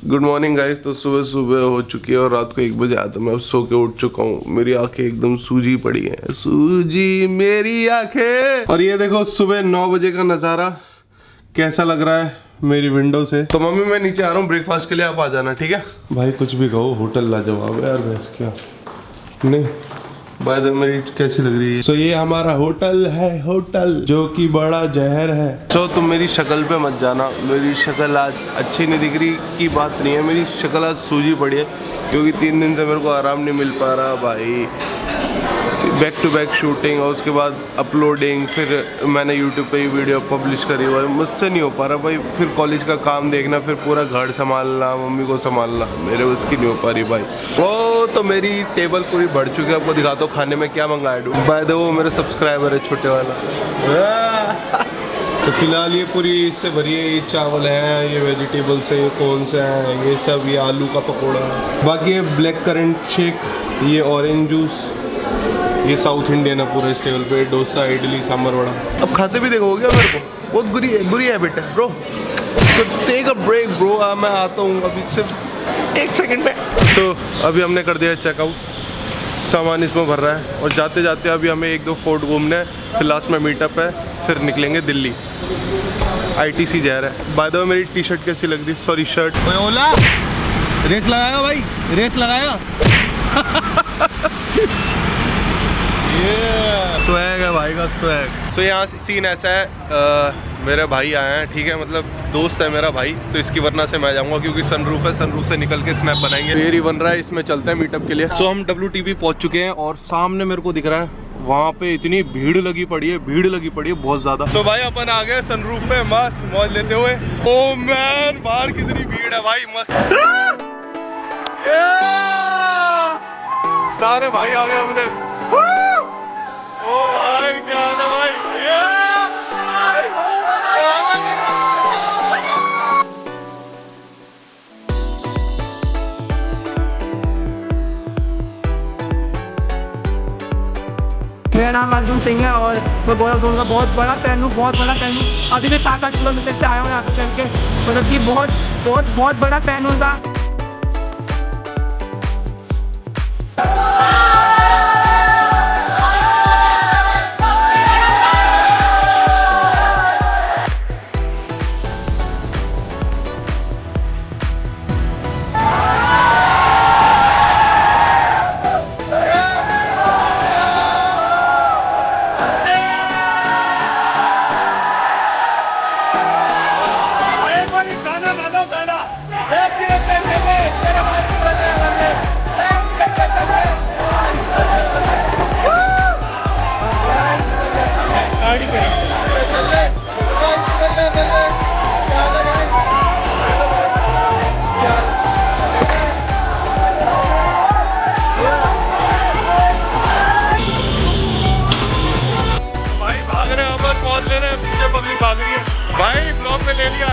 Good morning guys. तो सुबह सुबह हो चुकी है और रात को 1 बजे आया था। मैं अब सो के उठ चुका हूँ। मेरी आंखें एकदम सूजी पड़ी हैं, सूजी मेरी आंखें। और ये देखो सुबह 9 बजे का नज़ारा कैसा लग रहा है मेरी विंडो से। तो मम्मी मैं नीचे आ रहा हूँ ब्रेकफास्ट के लिए, आप आ जाना, ठीक है? भाई कुछ भी कहो, होटल लाजवाब है यार। भैंस क्या नहीं, बाय द वे मेरी कैसी लग रही है? तो ये हमारा होटल है, होटल जो कि बड़ा जहर है। तो तुम मेरी शक्ल पे मत जाना, मेरी शक्ल आज अच्छी नहीं दिख रही की बात नहीं है, मेरी शक्ल आज सूजी पड़ी है क्योंकि 3 दिन से मेरे को आराम नहीं मिल पा रहा भाई। बैक टू बैक शूटिंग और उसके बाद अपलोडिंग, फिर मैंने यूट्यूब पे ही वीडियो पब्लिश करी भाई, मुझसे नहीं हो पा रहा भाई। फिर कॉलेज का काम देखना, फिर पूरा घर संभालना, मम्मी को संभालना, मेरे उसकी नहीं हो पा रही भाई। वो तो मेरी टेबल पूरी बढ़ चुकी है, आपको दिखाता हूँ खाने में क्या मंगाया। बाय द वे वो मेरे सब्सक्राइबर है छोटे वाला। तो फिलहाल ये पूरी इससे भरी है, ये चावल है, ये वेजिटेबल्स है, ये कौन से हैं, ये सब, ये आलू का पकौड़ा है, बाकी ये ब्लैक करंट शेक, ये ऑरेंज जूस, ये साउथ इंडियन है पूरा इस टेबल पे, डोसा, इडली, सांभर वड़ा। अब खाते भी देखो क्या मेरे को, बहुत बुरी हैबिट है ब्रो। तो टेक अ ब्रेक ब्रो, मैं आता हूँ अभी सिर्फ 1 सेकंड में। सो अभी हमने कर दिया चेकआउट, सामान इसमें भर रहा है और जाते जाते अभी हमें 1-2 फोर्ट घूमने हैं, फिर लास्ट में मीटअप है, फिर निकलेंगे दिल्ली। ITC जा रहा है। बाय द वे मेरी टी शर्ट कैसी लग रही है, सॉरी शर्ट। ओला रेस लगाएगा भाई, रेस लगाएगा। स्वैग है भाई का, स्वैग। सो यहाँ सीन ऐसा है, मेरे भाई आए हैं, ठीक है, मतलब दोस्त है मेरा भाई, तो इसकी वरना से मैं जाऊँगा क्योंकि सनरूफ है, सनरूफ से निकल के स्नैप बनाएंगे। फिर ही बन रहा है, इसमें चलते हैं मीटअप के लिए। सो हम WTB पहुँच चुके हैं और सामने मेरे को दिख रहा है वहाँ पे इतनी भीड़ लगी पड़ी है, भीड़ लगी पड़ी है बहुत ज़्यादा। सो भाई अपन आ गए सनरूफ पे मस्त मौज लेते हुए। ओ मैन बाहर कितनी भीड़ है भाई, मस्त। सारे भाई आ गए अपने। ओ भाई क्या है भाई, मेरा नाम अर्जुन सिंह है और मैं गौरव जोन का बहुत बड़ा फैन हूँ, बहुत बड़ा फैन हूँ। अभी मैं 7-8 किलोमीटर से आया हूँ यहाँ पे चल के, मतलब कि बहुत बड़ा फैन हूँ उनका। भाई ब्लॉग में ले लिया।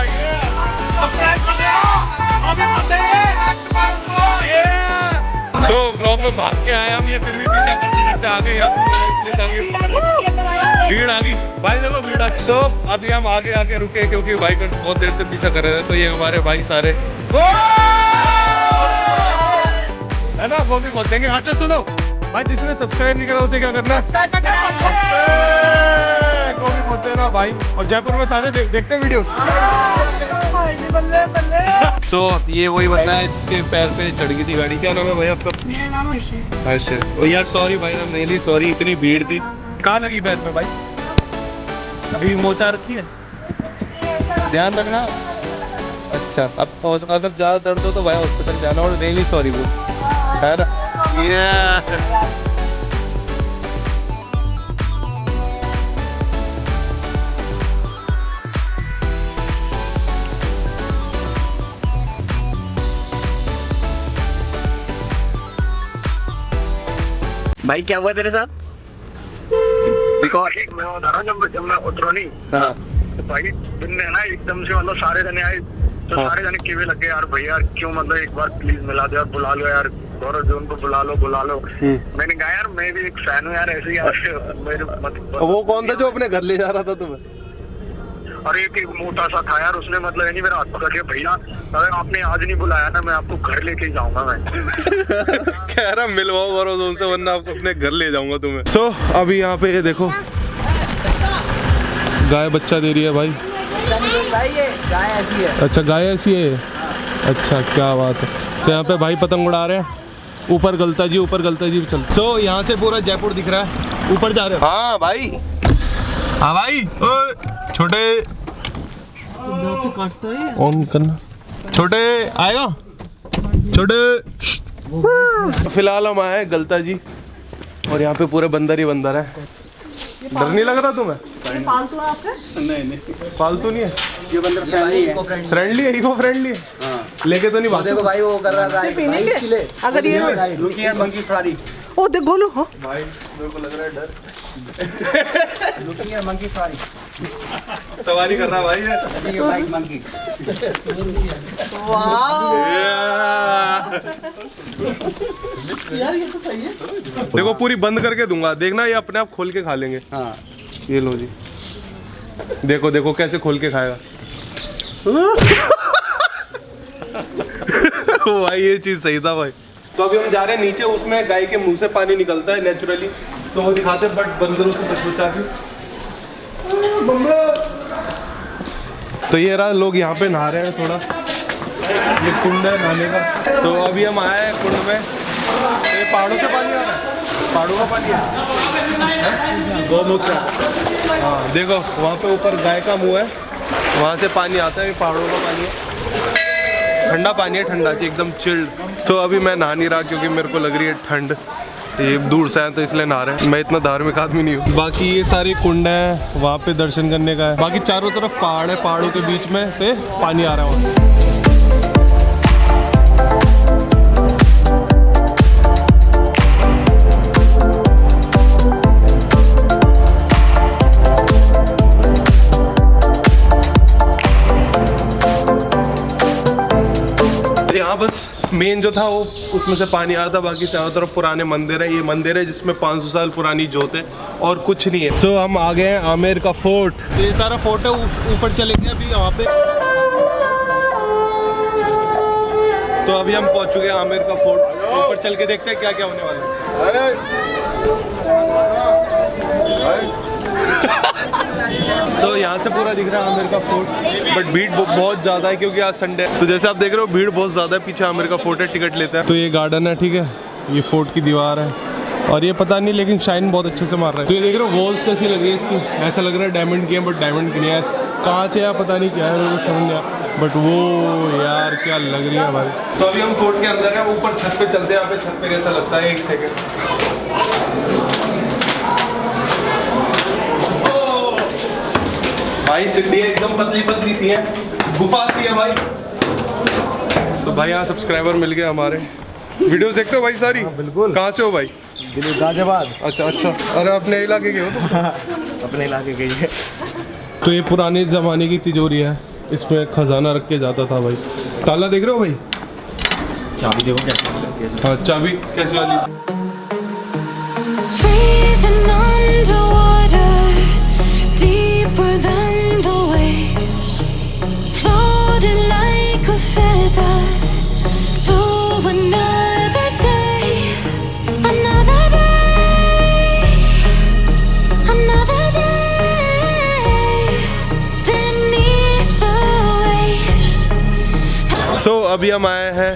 सो ब्लॉग में भाग के आए हम, ये फिर भी पीछा करते आ गए, भीड़ आ गई भाई, देखो भीड़ आ गई। सो अभी हम आगे रुके क्योंकि भाई का बहुत देर से पीछा कर रहे थे। तो ये हमारे भाई सारे है ना, वो भी बोल देंगे। अच्छा सुनो भाई, जिसने सब्सक्राइब नहीं करा उसे क्या करना, को भी बोलते हैं ना भाई। और जयपुर में सारे देखते हैं वीडियोस। सो ये वही बंदा है जिसके पैर पे चढ़ गई थी गाड़ी। क्या नाम है भाई आपका? मेरा नाम हर्षित। हर्षित। ओ यार सॉरी भाई, हम नहीं ली, सॉरी, इतनी भीड़ थी। कहाँ लगी पैर में भाई? अभी मोचा रखी है, ध्यान रखना। अच्छा अब अगर ज्यादा दर्द हो तो भाई हॉस्पिटल जाना, और रियली सॉरी वो है ना। भाई क्या हुआ तेरे साथ? जब मैं उतरा नहीं, तो भाई दिन में ना एकदम से मतलब सारे जने आए, तो सारे जने कीवे लग गए यार भैया क्यों, मतलब एक बार प्लीज मिला दो यार, बुला लो यार, गौरव जोन को बुला लो। मैंने कहा यार मैं भी एक फैन हूँ यार, ऐसे ही यार मेरे मतलब। वो कौन था जो अपने घर ले जा रहा था तुम्हें? और एक मोटा सा था यार, उसने मतलब नहीं मेरा हाथ पकड़ के, भैया अगर आपने आज नहीं बुलाया ना मैं आपको घर लेके ही जाऊंगा मैं। कह रहा मिलवाओ बरोजोन से वरना आपको अपने घर ले जाऊंगा तुम्हें। सो अभी यहाँ पे ये देखो गाय बच्चा दे रही है भाई। गाय ऐसी है। अच्छा गाय ऐसी है। अच्छा क्या बात है। तो यहाँ पे भाई पतंग उड़ा रहे हैं। ऊपर गलता जी चल। सो यहाँ से पूरा जयपुर दिख रहा है। ऊपर जा रहे हो? हाँ भाई छोटे ऑन करना। छोटे आएगा छोटे। फिलहाल हम आए गलता जी और यहाँ पे पूरे बंदर ही बंदर है। डर नहीं लग रहा तुम्हें? पालतू है आपके? नहीं पालतू नहीं है ये बंदर फ्रेंडली है, इको फ्रेंडली है। लेके तो नहीं भागते। देखो भाई वो कर रहा था पीने के अगर ये रुकिए मंकी फ्रारी। ओ देख गोलू हो भाई मेरे को लग रहा है डर। रुकिए मंकी फ्रारी। सवारी कर रहा भाई ये बाइक मंकी। यार ये तो सही है। देखो पूरी बंद करके दूंगा, देखना ये अपने आप खोल के खा लेंगे। हाँ ये लो जी, देखो देखो कैसे खोल के खाएगा। भाई ये चीज सही था भाई। तो अभी हम जा रहे हैं नीचे, उसमें गाय के मुंह से पानी निकलता है नेचुरली, तो वो दिखाते हैं बट बंदरों से बचा के। तो ये रहा, लोग यहाँ पे नहा रहे हैं थोड़ा, ये कुंड है नहाने का। तो अभी हम आए हैं कुंड में, तो ये पहाड़ों से पानी आ रहा है, पहाड़ों का पानी है गौमुख से। हाँ देखो वहाँ पे ऊपर गाय का मुंह है, वहाँ से पानी आता है, ये पहाड़ों का पानी है, ठंडा पानी है, ठंडा जी एकदम चिल्ड। तो अभी मैं नहा नहीं रहा क्योंकि मेरे को लग रही है ठंड, ये दूर से आए तो इसलिए नहा रहे हैं। मैं इतना धार्मिक आदमी नहीं हूँ। बाकी ये सारी कुंड है, वहाँ पे दर्शन करने का है। बाकी चारों तरफ पहाड़ है, पहाड़ों के बीच में से पानी आ रहा है। यहाँ बस मेन जो था वो उसमें से पानी आ रहा था, बाकी चारों तरफ पुराने मंदिर है। ये मंदिर है जिसमें 500 साल पुरानी जोत है और कुछ नहीं है। सो हम आ गए हैं आमेर का फोर्ट। तो ये सारा फोर्ट है, ऊपर चलेंगे अभी वहाँ पे। तो अभी हम पहुँच चुके हैं आमेर का फोर्ट, ऊपर चल के देखते हैं क्या क्या होने वाला है। सो यहाँ से पूरा दिख रहा है आमेर का फोर्ट, बट भीड़ बहुत ज़्यादा है क्योंकि आज संडे है। तो जैसे आप देख रहे हो भीड़ बहुत ज़्यादा है। पीछे आमेर का फोर्ट है, टिकट लेते हैं। तो ये गार्डन है, ठीक है, ये फोर्ट की दीवार है और ये पता नहीं लेकिन शाइन बहुत अच्छे से मार रहा है। तो ये देख रहे हो वॉल्स कैसी लग रही है इसकी, ऐसा लग रहा है डायमंड की है, बट डायमंड की नहीं है, कांच है या पता नहीं क्या है, मेरे को समझ नहीं आया, बट वो यार क्या लग रही है भाई। तो अभी हम फोर्ट के अंदर है, ऊपर छत पे चलते हैं। यहाँ पे छत पे कैसा लगता है, एक सेकेंड। भाई सीढ़ियाँ एकदम पतली पतली सी है, गुफा सी है भाई। तो भाई यहाँ सब्सक्राइबर मिल गए हमारे। वीडियोस देखते हो भाई सारी? बिल्कुल। कहाँ से हो भाई? गाजियाबाद। अच्छा। अरे अपने इलाके के हो तो? अपने इलाके के ही है। तो ये पुराने ज़माने की तिजोरी है, इसमें खजाना रख के जाता था भाई। ताला देख रहे हो भाई? चाबी देखो कैसे। हाँ चाबी कैसी वाली? Breathing underwater, deeper than the waves, floating like a feather to another day, another day, another day beneath the waves. सो अभी हम आए हैं,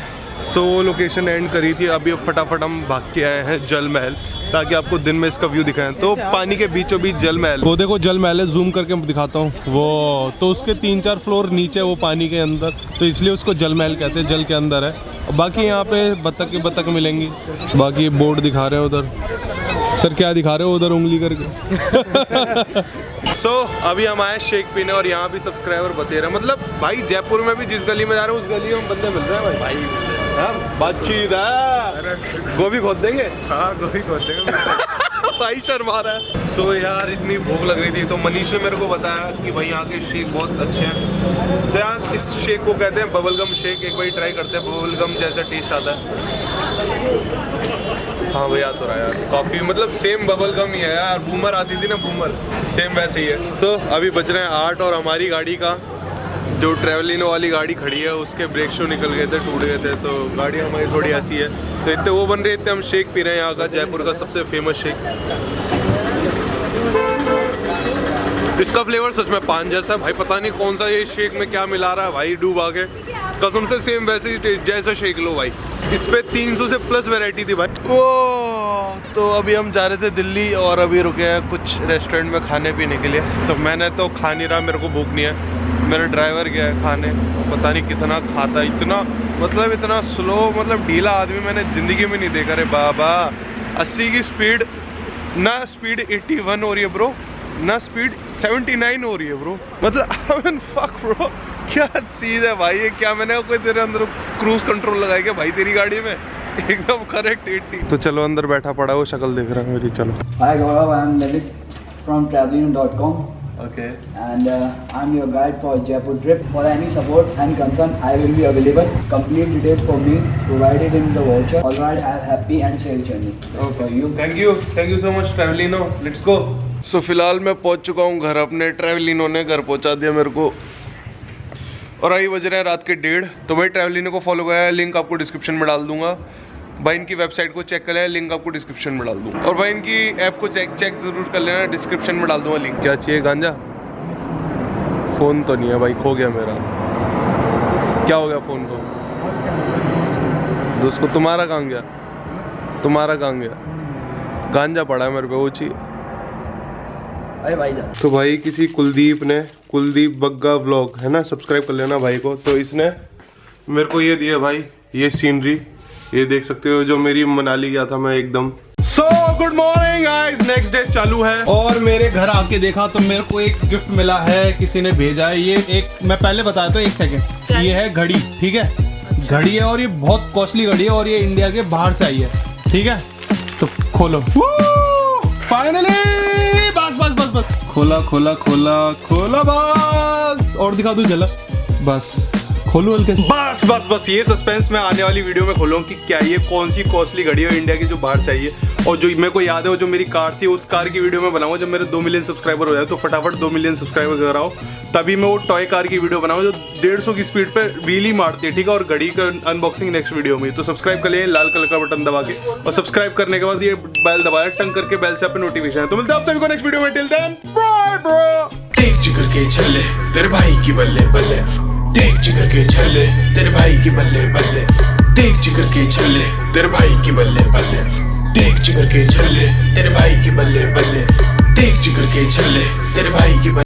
सो वो लोकेशन एंड करी थी, अभी फटाफट हम भाग के आए हैं जल महल, ताकि आपको दिन में इसका व्यू दिखाएं। तो पानी के बीचों बीच जल महल, वो देखो जल महल है, जूम करके दिखाता हूँ वो। तो उसके 3-4 फ्लोर नीचे वो पानी के अंदर, तो इसलिए उसको जल महल कहते हैं, जल के अंदर है। और बाकी यहाँ पे बत्तख मिलेंगी। बाकी ये बोर्ड दिखा रहे हैं उधर। सर क्या दिखा रहे हो उधर उंगली करके? सो अभी हम आए शेक पीने और यहाँ भी सब्सक्राइबर बतेरा, मतलब भाई जयपुर में भी जिस गली में जा रहे हैं उस गली में बंदे मिल रहे हैं भाई। बातचीत है, गोभी खोद देंगे। हाँ गोभी खोद देंगे। भाई शर्मा रहा है। सो यार इतनी भूख लग रही थी, तो मनीष ने मेरे को बताया कि भाई यहाँ के शेक बहुत अच्छे हैं। तो यार इस शेक को कहते हैं बबलगम शेक। एक बार ट्राई करते हैं, बबलगम जैसा टेस्ट आता है। हाँ भाई याद हो रहा है यार, काफ़ी मतलब सेम बबल गम ही है यार, बूमर आती थी ना बूमर, सेम वैसे ही है। तो अभी बज रहे हैं 8 और हमारी गाड़ी का जो ट्रैवलिनो वाली गाड़ी खड़ी है उसके ब्रेक शू निकल गए थे, टूट गए थे, तो गाड़ी हमारी थोड़ी ऐसी है। तो इतने वो बन रहे, इतने हम शेक पी रहे हैं यहाँ का, जयपुर का सबसे फेमस शेक। इसका फ्लेवर सच में पान जैसा है भाई, पता नहीं कौन सा ये शेक में क्या मिला रहा है भाई, डूब आके कसम से सेम वैसे ही जैसा शेक लो भाई। इस पे 300 से प्लस वैरायटी थी भाई। ओ तो अभी हम जा रहे थे दिल्ली और अभी रुके हैं कुछ रेस्टोरेंट में खाने पीने के लिए। तो मैंने तो खा नहीं रहा, मेरे को भूख नहीं है। मेरा ड्राइवर गया है खाने, पता नहीं कितना खाता, इतना मतलब इतना स्लो, मतलब ढीला आदमी मैंने ज़िंदगी में नहीं देखा रे बाबा। 80 की स्पीड, ना स्पीड 81 हो रही है ब्रो, ना स्पीड 79 हो रही है ब्रो, मतलब फक ब्रो, क्या चीज़ है भाई ये, क्या मैंने कोई तेरे अंदर क्रूज कंट्रोल लगाया क्या भाई तेरी गाड़ी में, एकदम करेक्ट 80। तो चलो अंदर बैठा पड़ा है, वो शक्ल देख रहा है मेरी। चलो। Hi Gaurav, I am Lalit from traveling.com. Okay. And I'm your guide for Jaipur trip. For any support and concern, I will be available. Complete details for me provided in the voucher. Alright, have happy and safe journey. For you. Thank you so much Travelino, let's go. So फिलहाल मैं पहुंच चुका हूं घर अपने, ट्रैवलिनो ने घर पहुंचा दिया मेरे को और अभी बज रहे हैं रात के 1:30। तो भाई ट्रैवलिनो को फॉलो कराया, लिंक आपको डिस्क्रिप्शन में डाल दूंगा। भाई इनकी वेबसाइट को चेक कर लेना, लिंक आपको डिस्क्रिप्शन में डाल दूंगा। और भाई इनकी ऐप को चेक जरूर कर लेना, डिस्क्रिप्शन में डाल दूंगा लिंक। क्या चाहिए गांजा? फ़ोन तो नहीं है भाई, खो गया मेरा। क्या हो गया फ़ोन को? दोस्त को। तुम्हारा कहाँ गया? तुम्हारा कहाँ गया? गांजा पड़ा है मेरे पे, वो चाहिए। अरे भाई जा। तो भाई किसी कुलदीप ने, कुलदीप बग्गा व्लॉग है ना, सब्सक्राइब कर लेना भाई को। तो इसने मेरे को ये दिया भाई, ये सीनरी, ये देख सकते हो, जो मेरी मनाली गया था मैं एकदम। So good morning guys, next day चालू है और मेरे घर आके देखा तो मेरे को एक गिफ्ट मिला है, किसी ने भेजा है। ये एक, मैं पहले बताया तो 1 सेकंड, ये है घड़ी, ठीक है, घड़ी है और ये बहुत कॉस्टली घड़ी है और ये इंडिया के बाहर से आई है, ठीक है। तो खोलो, फाइनली, बस बस बस बस, खोला खोला खोला खोला, बस और दिखा दूं झलक, बस खोलू हल्के से, बस बस बस। ये सस्पेंस मैं आने वाली वीडियो में खोलूँ कि क्या ये कौन सी कॉस्टली घड़ी है इंडिया की जो बाहर से आई है। और जो मेरे को याद है, वो जो मेरी कार थी, उस कार की वीडियो में बनाऊंगा जब मेरे 2 मिलियन सब्सक्राइबर हो जाए। तो फटाफट 2 मिलियन सब्सक्राइबर कराओ, तभी मैं वो टॉय कार की वीडियो बनाऊँ जो 150 की स्पीड पर व्हीली मारती है, ठीक है। और घड़ी का अनबॉक्सिंग नेक्स्ट वीडियो में। तो सब्सक्राइब कर लिए लाल कलर का बटन दबा के, और सब्सक्राइब करने के बाद ये बेल दबाया, टंग करके बेल से अपने नोटिफिकेशन। तो मिलते हैं आप सभी को नेक्स्ट वीडियो में, टिल देन बाय ब्रो। देख जिगर के छल्ले तेरे भाई की बल्ले बल्ले, देख जिगर के छल्ले तेरे भाई की बल्ले बल्ले, देख जिगर के छल्ले तेरे भाई की बल्ले बल्ले, देख जिगर के छल्ले तेरे भाई की बल्ले बल्ले, देख जिगर के छल्ले तेरे भाई की बल्ले।